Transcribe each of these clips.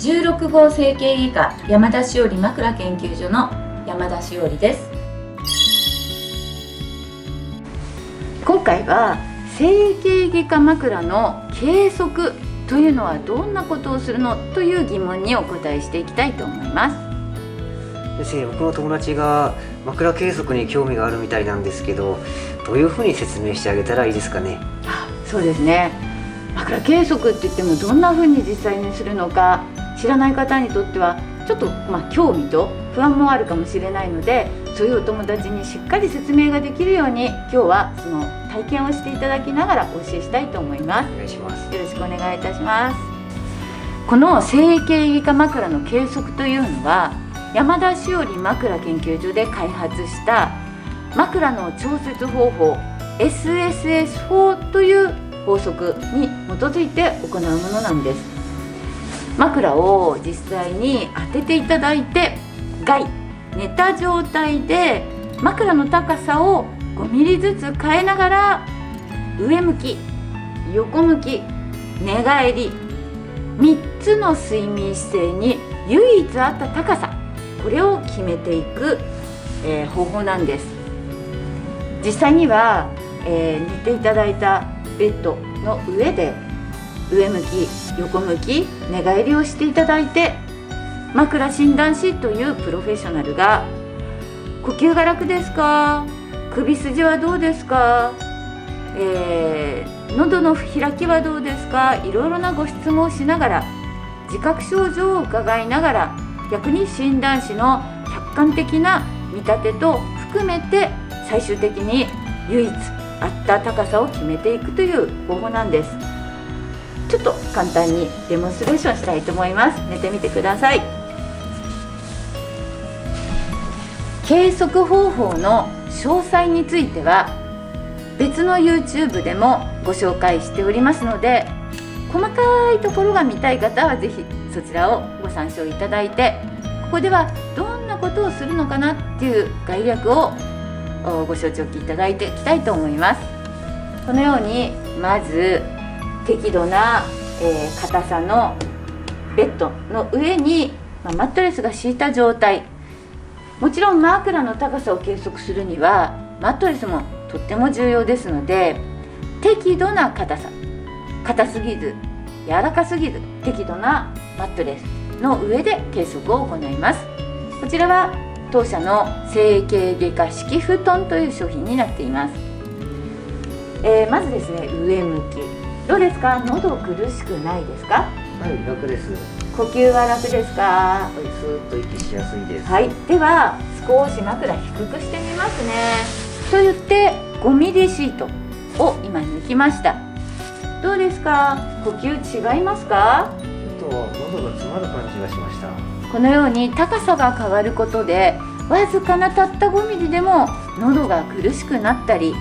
16号整形外科山田しおり枕研究所の山田しおりです。今回は整形外科枕の計測というのはどんなことをするのという疑問にお答えしていきたいと思います。先生、僕の友達が枕計測に興味があるみたいなんですけど、どういうふうに説明してあげたらいいですかね。そうですね、枕計測って言ってもどんな風に実際にするのか知らない方にとってはちょっと興味と不安もあるかもしれないので、そういうお友達にしっかり説明ができるように今日はその体験をしていただきながらお教えしたいと思います。お願いします。よろしくお願いいたします。この整形外科枕の計測というのは山田しおり枕研究所で開発した枕の調節方法 SSS4 という法則に基づいて行うものなんです。枕を実際に当てていただいて、寝た状態で枕の高さを5ミリずつ変えながら上向き、横向き、寝返り3つの睡眠姿勢に唯一あった高さ、これを決めていく、方法なんです。実際には、寝ていただいたベッドの上で上向き、横向き、寝返りをしていただいて、枕診断士というプロフェッショナルが呼吸が楽ですか、首筋はどうですか、喉の開きはどうですか、いろいろなご質問をしながら自覚症状を伺いながら、逆に診断士の客観的な見立てと含めて最終的に唯一合った高さを決めていくという方法なんです。ちょっと簡単にデモンストレーションしたいと思います。寝てみてください。計測方法の詳細については別の YouTube でもご紹介しておりますので、細かいところが見たい方はぜひそちらをご参照いただいて、ここではどんなことをするのかなっていう概略をご承知おきいただいていきたいと思います。このようにまず適度な、硬さのベッドの上に、マットレスが敷いた状態、もちろん枕の高さを計測するにはマットレスもとっても重要ですので、適度な硬さ、硬すぎず柔らかすぎず適度なマットレスの上で計測を行います。こちらは当社の整形外科敷布団という商品になっています。まずですね、上向きどうですか？喉苦しくないですか？はい、楽です。呼吸は楽ですか？はい、スーッと息しやすいです。はい、では少し枕低くしてみますね。と言って5ミリシートを今抜きました。どうですか？呼吸違いますか？ちょっと喉が詰まる感じがしました。このように高さが変わることでわずかなたった5ミリでも喉が苦しくなったり、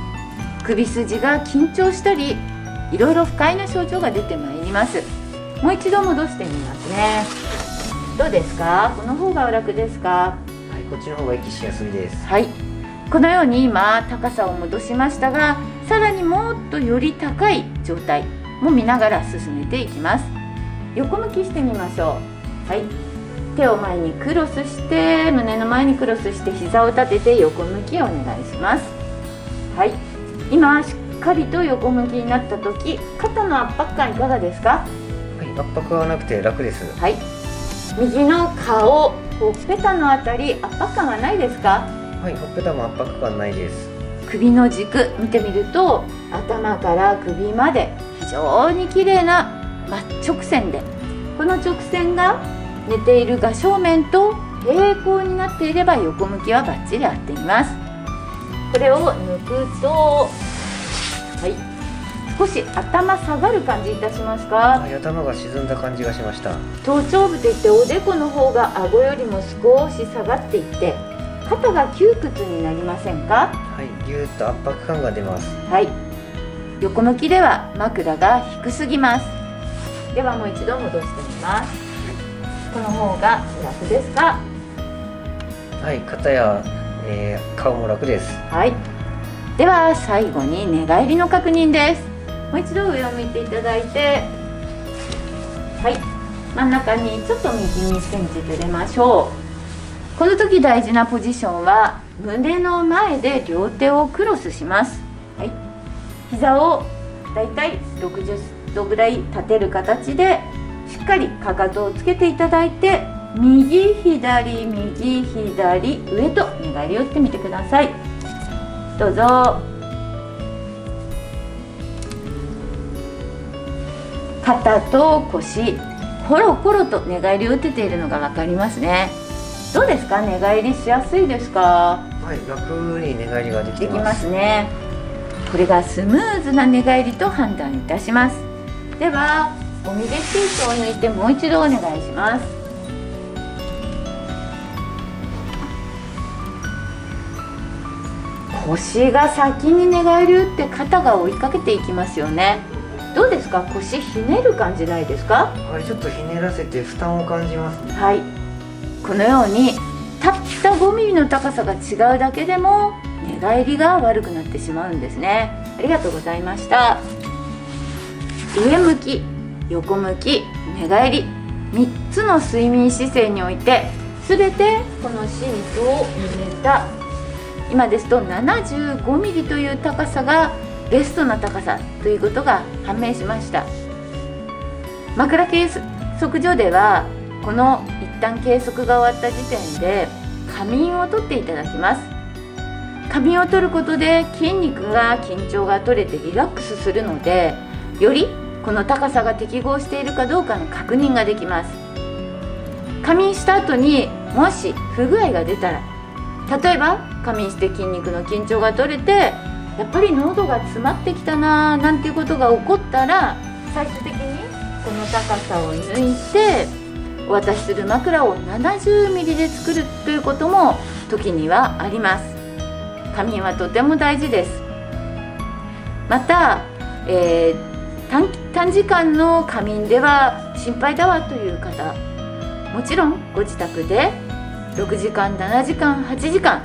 首筋が緊張したり、いろいろ不快な症状が出てまいります。もう一度戻してみますね。どうですか？この方が楽ですか？はい、こっちの方が息しやすいです。はい、このように今高さを戻しましたが、さらにもっとより高い状態も見ながら進めていきます。横向きしてみましょう。はい、手を前にクロスして、胸の前にクロスして膝を立てて横向きをお願いします。はい、今しっかりと横向きになった時、肩の圧迫感いかがですか？はい、圧迫はなくて楽です。はい、右の顔、ほっぺたのあたり圧迫感はないですか？はい、ほっぺたも圧迫感ないです。首の軸見てみると、頭から首まで非常に綺麗な真直線で、この直線が寝ている真正面と平行になっていれば横向きはバッチリ合っています。これを抜くと、はい、少し頭下がる感じいたしますか？はい、頭が沈んだ感じがしました。頭頂部といっておでこの方が顎よりも少し下がっていって肩が窮屈になりませんか？はい、ぎゅーっと圧迫感が出ます。はい、横向きでは枕が低すぎます。ではもう一度戻してみます。この方が楽ですか？はい、肩や、顔も楽です。はい、では最後に寝返りの確認です。もう一度上を向いていただいて、はい、真ん中にちょっと右2センチずれましょう。この時大事なポジションは胸の前で両手をクロスします。はい、膝をだいたい60度ぐらい立てる形でしっかりかかとをつけていただいて、右左右左上と寝返りを打ってみてください。どうぞ。肩と腰コロコロと寝返りを打てているのが分かりますね。どうですか、寝返りしやすいですか？はい、楽に寝返りができてます。できますね。これがスムーズな寝返りと判断いたします。ではゴミでシートを抜いてもう一度お願いします。腰が先に寝返り打って肩が追いかけていきますよね。どうですか、腰ひねる感じないですか？はい、ちょっとひねらせて負担を感じます。はい、このようにたった5ミリの高さが違うだけでも寝返りが悪くなってしまうんですね。ありがとうございました。上向き、横向き、寝返り、3つの睡眠姿勢において全てこのシートを入れた、今ですと75ミリという高さがベストな高さということが判明しました。枕計測所ではこの一旦計測が終わった時点で仮眠をとっていただきます。仮眠を取ることで筋肉が緊張が取れてリラックスするので、よりこの高さが適合しているかどうかの確認ができます。仮眠した後にもし不具合が出たら、例えば仮眠して筋肉の緊張が取れてやっぱり喉が詰まってきたななんていうことが起こったら、最終的にこの高さを抜いてお渡しする枕を70ミリで作るということも時にはあります。仮眠はとても大事です。また、短時間の仮眠では心配だわという方、もちろんご自宅で6時間7時間8時間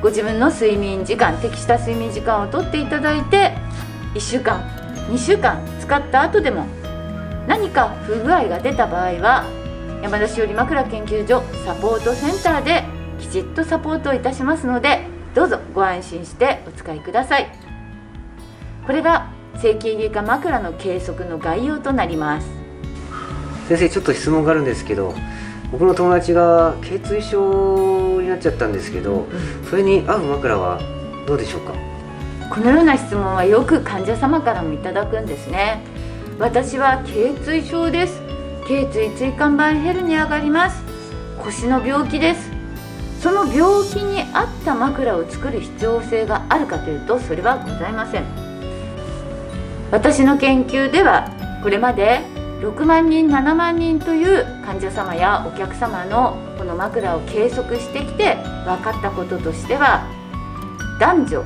ご自分の睡眠時間、適した睡眠時間をとっていただいて、1週間2週間使った後でも何か不具合が出た場合は山田しおり枕研究所サポートセンターできちっとサポートいたしますので、どうぞご安心してお使いください。これが整形外科枕の計測の概要となります。先生、ちょっと質問があるんですけど、僕の友達が頚椎症になっちゃったんですけど、それに合う枕はどうでしょうか？このような質問はよく患者様からもいただくんですね。私は頚椎症です。頚椎椎間板ヘルニアがあります。腰の病気です。その病気に合った枕を作る必要性があるかというと、それはございません。私の研究ではこれまで6万人7万人という患者様やお客様のこの枕を計測してきて分かったこととしては、男女、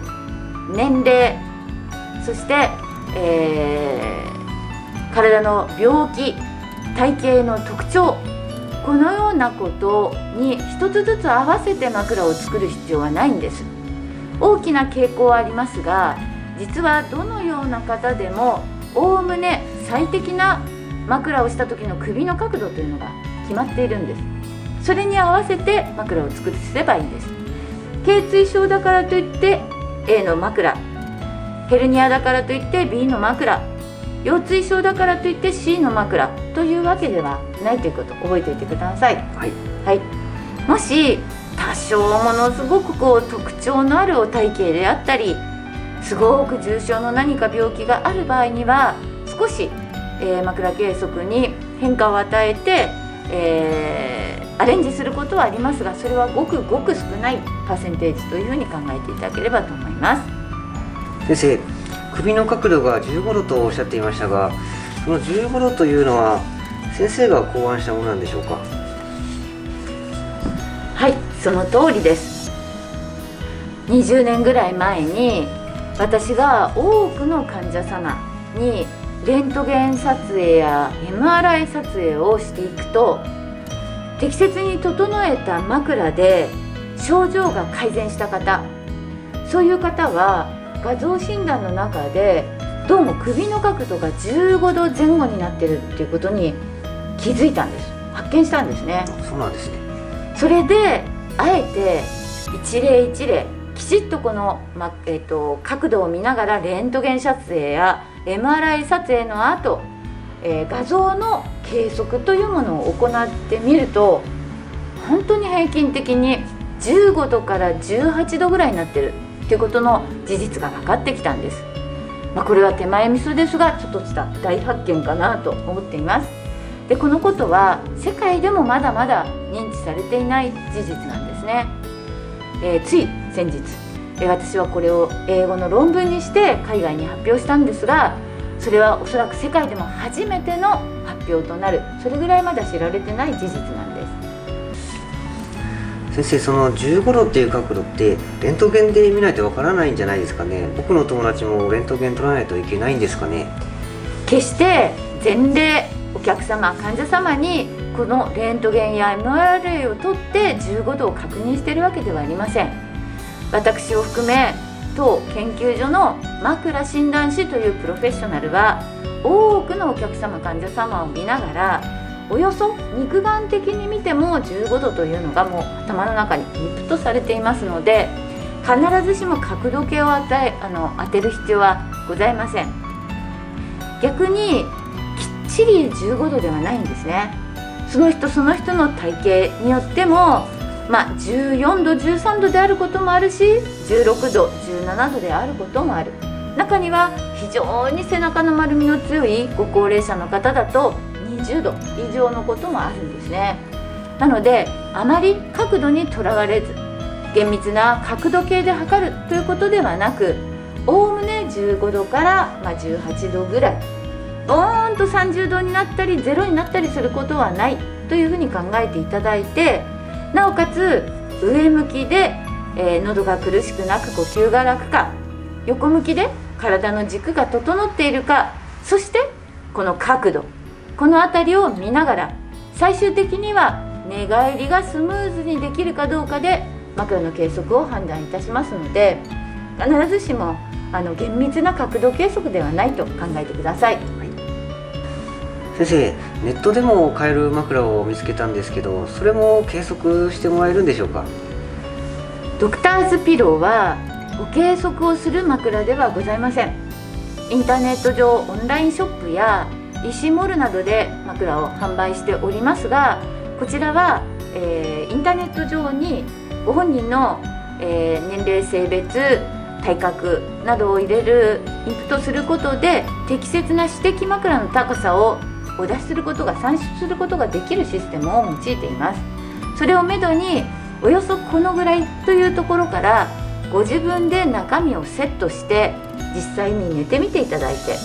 年齢、そして、体の病気、体型の特徴、このようなことに一つずつ合わせて枕を作る必要はないんです。大きな傾向はありますが、実はどのような方でもおおむね最適な枕をした時の首の角度というのが決まっているんです。それに合わせて枕を作ればいいんです。頚椎症だからといって A の枕、ヘルニアだからといって B の枕、腰椎症だからといって C の枕というわけではないということを覚えておいてください。はい、はい、もし多少ものすごく特徴のあるお体型であったり、すごく重症の何か病気がある場合には少し、枕計測に変化を与えて、アレンジすることはありますが、それはごくごく少ないパーセンテージというふうに考えていただければと思います。先生、首の角度が15度とおっしゃっていましたが、その15度というのは先生が考案したものなんでしょうか？はい、その通りです。20年ぐらい前に私が多くの患者様にレントゲン撮影や MRI 撮影をしていくと、適切に整えた枕で症状が改善した方、そういう方は画像診断の中でどうも首の角度が15度前後になっているっていうことに気づいたんです。発見したんですね。そうなんですね。それであえて一例一例きちっとこの、角度を見ながらレントゲン撮影や MRI 撮影の後、画像の計測というものを行ってみると、本当に平均的に15度から18度ぐらいになってるということの事実が分かってきたんです。これは手前味噌ですが、ちょっとした大発見かなと思っています。でこのことは世界でもまだまだ認知されていない事実なんですね。つい先日、私はこれを英語の論文にして海外に発表したんですが、それはおそらく世界でも初めての発表となる、それぐらいまだ知られてない事実なんです。先生、その15度っていう角度ってレントゲンで見ないとわからないんじゃないですかね。僕の友達もレントゲン取らないといけないんですかね。決して前例お客様患者様にこのレントゲンや MRI を取って15度を確認しているわけではありません。私を含め当研究所の枕診断士というプロフェッショナルは多くのお客様患者様を見ながら、およそ肉眼的に見ても15度というのがもう頭の中にインプットされていますので、必ずしも角度計を当てる必要はございません。逆にきっちり15度ではないんですね。その人その人の体型によっても、14度13度であることもあるし、16度17度であることもある。中には非常に背中の丸みの強いご高齢者の方だと20度以上のこともあるんですね。なのであまり角度にとらわれず、厳密な角度計で測るということではなく、おおむね15度から18度ぐらい、ボーンと30度になったり0になったりすることはないというふうに考えていただいて、なおかつ上向きで、喉が苦しくなく呼吸が楽か、横向きで体の軸が整っているか、そしてこの角度、この辺りを見ながら最終的には寝返りがスムーズにできるかどうかで枕の計測を判断いたしますので、必ずしも厳密な角度計測ではないと考えてください。先生、ネットでも買える枕を見つけたんですけど、それも計測してもらえるんでしょうか。ドクターズピローはご計測をする枕ではございません。インターネット上オンラインショップや石モールなどで枕を販売しておりますが、こちらは、インターネット上にご本人の、年齢性別体格などを入れるインプットすることで適切な指摘枕の高さをお出しすることが算出することができるシステムを用いています。それをめどにおよそこのぐらいというところからご自分で中身をセットして実際に寝てみていただいて、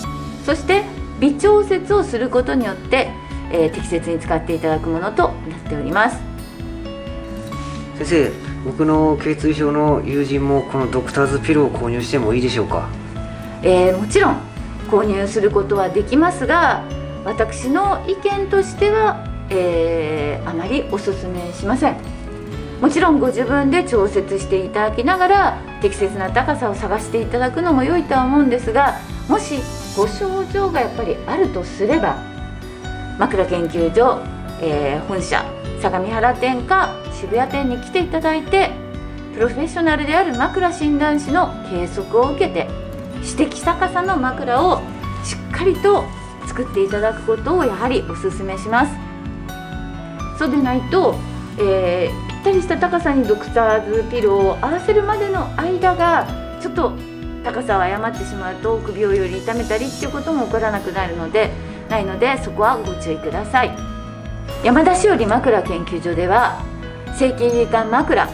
そして微調節をすることによって、適切に使っていただくものとなっております。先生、僕の頚椎症の友人もこのドクターズピローを購入してもいいでしょうか。もちろん購入することはできますが、私の意見としては、あまりお勧めしません。もちろんご自分で調節していただきながら適切な高さを探していただくのも良いとは思うんですが、もしご症状がやっぱりあるとすれば、枕研究所、本社相模原店か渋谷店に来ていただいて、プロフェッショナルである枕診断士の計測を受けて指摘高さの枕をしっかりと作っていただくことをやはりお勧めします。そうでないと、ぴったりした高さにドクターズピローを合わせるまでの間がちょっと高さを誤ってしまうと首をより痛めたりっていうことも起こらなくなるのでそこはご注意ください。山田しおり枕研究所では整形外科枕、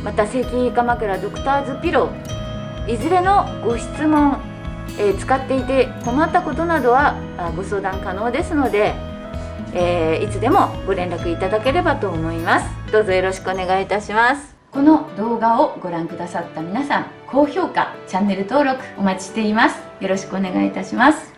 また整形外科枕ドクターズピロー、いずれのご質問、使っていて困ったことなどはご相談可能ですので、いつでもご連絡いただければと思います。どうぞよろしくお願いいたします。この動画をご覧くださった皆さん、高評価、チャンネル登録お待ちしています。よろしくお願いいたします。